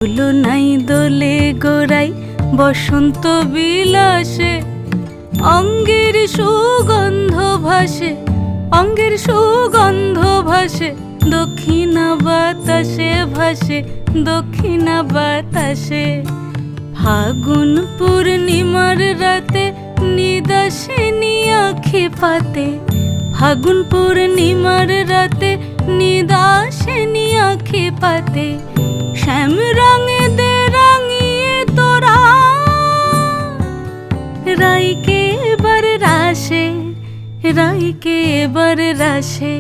দুলো নাই দোলে গোড়াই বসন্ত বিলাসে, অঙ্গের সুগন্ধ ভাসে, অঙ্গের সুগন্ধ ভাসে, দক্ষিণা বাতাসে ভাসে, দক্ষিণা বাতাসে। ফাগুন পূর্ণিমার রাতে নিদাসিনী আঁখি পাতে, ফাগুন পূর্ণিমার রাতে নিদাসিনী আঁখি পাতে। শ্যাম রঙে দে রাঙিয়ে তোরা রাইকে এবার রাসে, রাইকে এবার রাসে।